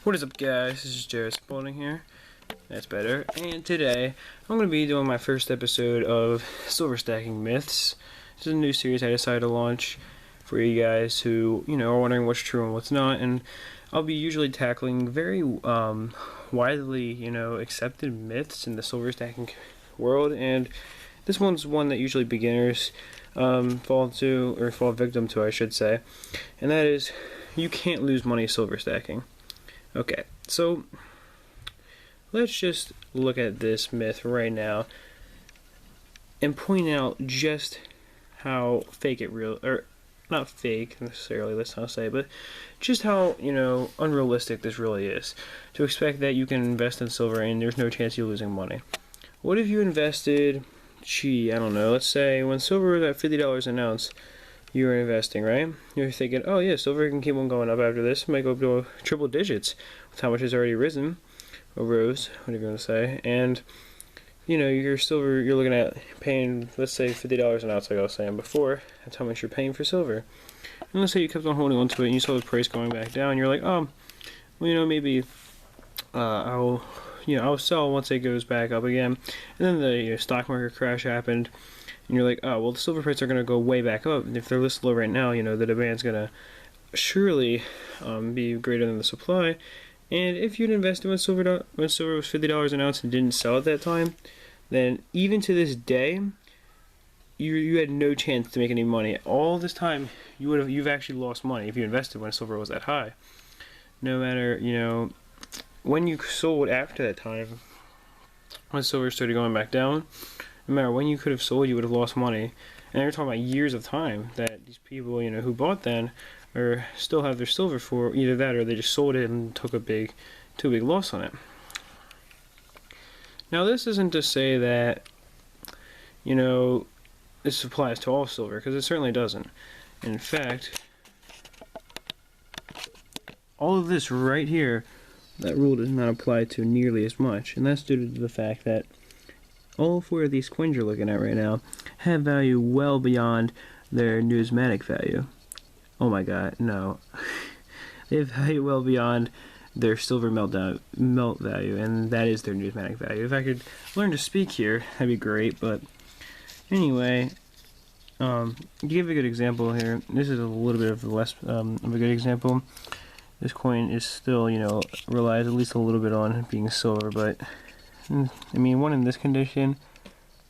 What is up, guys? This is Jared Spalding here. That's better. And today, I'm going to be doing my first episode of Silver Stacking Myths. This is a new series I decided to launch for you guys who, are wondering what's true and what's not. And I'll be usually tackling very widely, accepted myths in the silver stacking world. And this one's one that usually beginners fall victim to, I should say. And that is, you can't lose money silver stacking. Okay, so let's just look at this myth right now and point out just how fake it or not fake necessarily, let's not say, but just how, unrealistic this really is. To expect that you can invest in silver and there's no chance you're losing money. What if you invested, I don't know, let's say when silver was at $50 an ounce, you were investing, right? You're thinking, oh yeah, silver can keep on going up after this. It might go up to triple digits with how much it's already risen, or rose, whatever you want to say. And, your silver, you're looking at paying, let's say $50 an ounce, like I was saying before. That's how much you're paying for silver. And let's say you kept on holding on to it and you saw the price going back down. You're like, maybe I'll sell once it goes back up again. And then the stock market crash happened. And you're like, oh, well, the silver prices are going to go way back up. And if they're this low right now, the demand's going to surely be greater than the supply. And if you'd invested when silver was $50 an ounce and didn't sell at that time, then even to this day, you had no chance to make any money. All this time, you've actually lost money if you invested when silver was that high. No matter, when you sold after that time, when silver started going back down, no matter when you could have sold, you would have lost money. And you're talking about years of time that these people, who bought then, or still have their silver for either that or they just sold it and took a big loss on it. Now, this isn't to say that, this applies to all silver, because it certainly doesn't. In fact, all of this right here, that rule does not apply to nearly as much, and that's due to the fact that all four of these coins you're looking at right now have value well beyond their numismatic value. Oh my god, no. They have value well beyond their silver melt value, and that is their numismatic value. If I could learn to speak here, that'd be great, but anyway, to give a good example here, this is a little bit of less of a good example. This coin is still, relies at least a little bit on being silver, but one in this condition,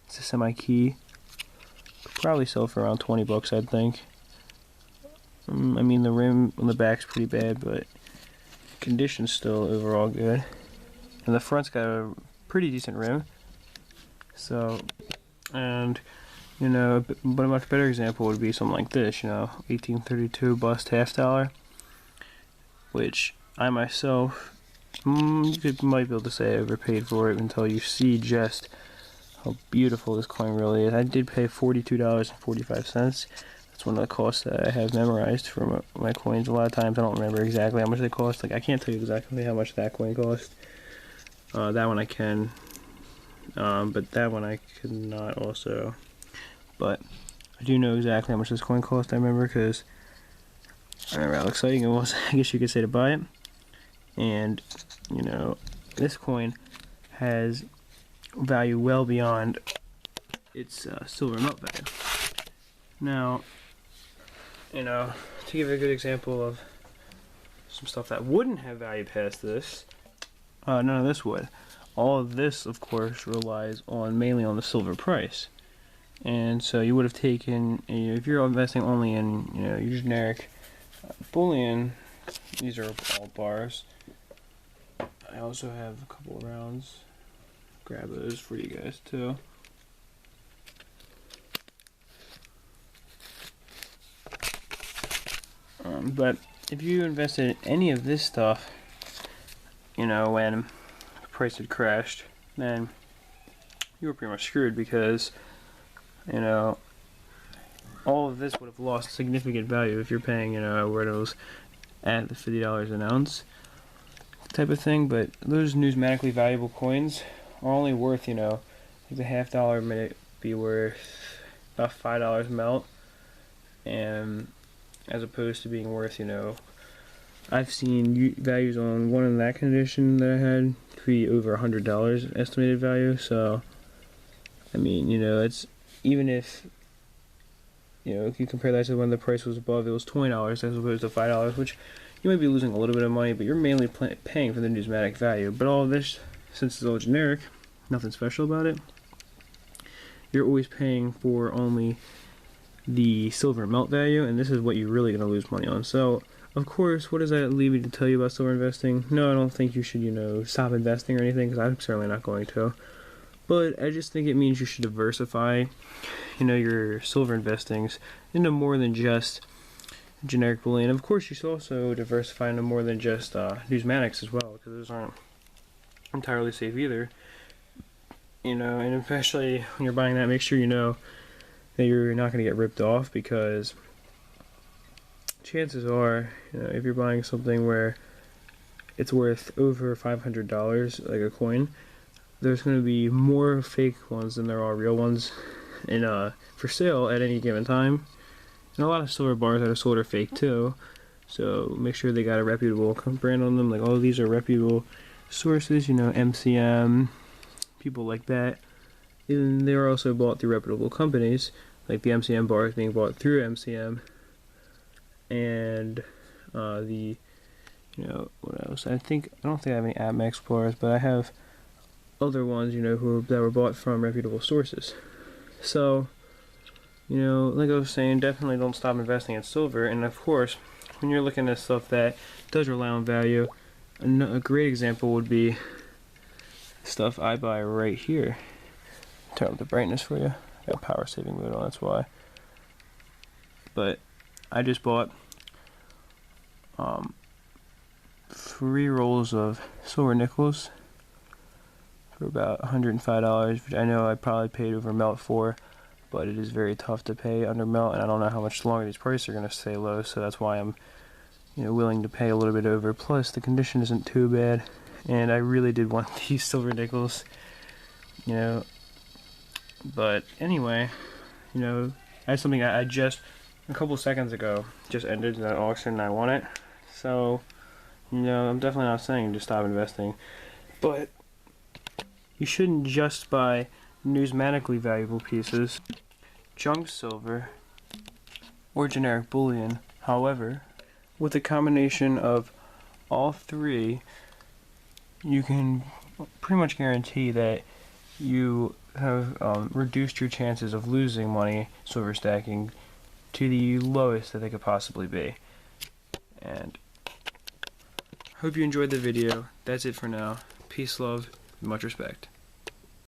it's a semi-key, probably sell for around 20 bucks, I'd think. The rim on the back's pretty bad, but condition's still overall good. And the front's got a pretty decent rim. So, and, but a much better example would be something like this, 1832 bust $half, which I myself, you might be able to say I overpaid for it until you see just how beautiful this coin really is. I did pay $42.45. That's one of the costs that I have memorized for my coins. A lot of times I don't remember exactly how much they cost. Like, I can't tell you exactly how much that coin cost. That one I can, but that one I could not also. But I do know exactly how much this coin cost. I remember because I remember how exciting it was, I guess you could say, to buy it. And, this coin has value well beyond its silver melt value. Now, to give a good example of some stuff that wouldn't have value past this, none of this would. All of this, of course, relies mainly on the silver price. And so you would have taken, if you're investing only in, your generic bullion, these are all bars. I also have a couple of rounds. Grab those for you guys too. But if you invested in any of this stuff, when the price had crashed, then you were pretty much screwed because, all of this would have lost significant value if you're paying, where it was at the $50 an ounce type of thing. But those numismatically valuable coins are only worth, like the $half may be worth about $5 melt, and as opposed to being worth, I've seen values on one in that condition that I had to be over $100 estimated value. So, I mean, it's even if if you compare that to when the price was above, it was $20 as opposed to $5, which you might be losing a little bit of money, but you're mainly paying for the numismatic value. But all of this, since it's all generic, nothing special about it, you're always paying for only the silver melt value, and this is what you're really going to lose money on. So, of course, what does that leave me to tell you about silver investing? No, I don't think you should, stop investing or anything, because I'm certainly not going to. But I just think it means you should diversify, your silver investings into more than just generic bullion. Of course, you should also diversify into more than just numismatics as well, because those aren't entirely safe either. And especially when you're buying that, make sure you know that you're not going to get ripped off, because chances are, if you're buying something where it's worth over $500, like a coin, there's going to be more fake ones than there are real ones for sale at any given time. And a lot of silver bars that are sold are fake too, so make sure they got a reputable brand on them. Like, all of these are reputable sources, MCM, people like that. And they're also bought through reputable companies, like the MCM bar is being bought through MCM. And what else? I don't think I have any Atma Explorers, but I have other ones, that were bought from reputable sources. So, like I was saying, definitely don't stop investing in silver. And of course, when you're looking at stuff that does rely on value, a great example would be stuff I buy right here. Turn up the brightness for you. I got power saving mode on, that's why. But I just bought 3 rolls of silver nickels for about $105, which I know I probably paid over melt for, but it is very tough to pay under melt, and I don't know how much longer these prices are going to stay low, so that's why I'm willing to pay a little bit over. Plus, the condition isn't too bad, and I really did want these silver nickels, but anyway, that's something I just a couple seconds ago just ended that auction and I won it. So, I'm definitely not saying to stop investing, but you shouldn't just buy numismatically valuable pieces, junk silver, or generic bullion. However, with a combination of all three, you can pretty much guarantee that you have reduced your chances of losing money silver stacking to the lowest that they could possibly be. And hope you enjoyed the video. That's it for now. Peace, love, much respect.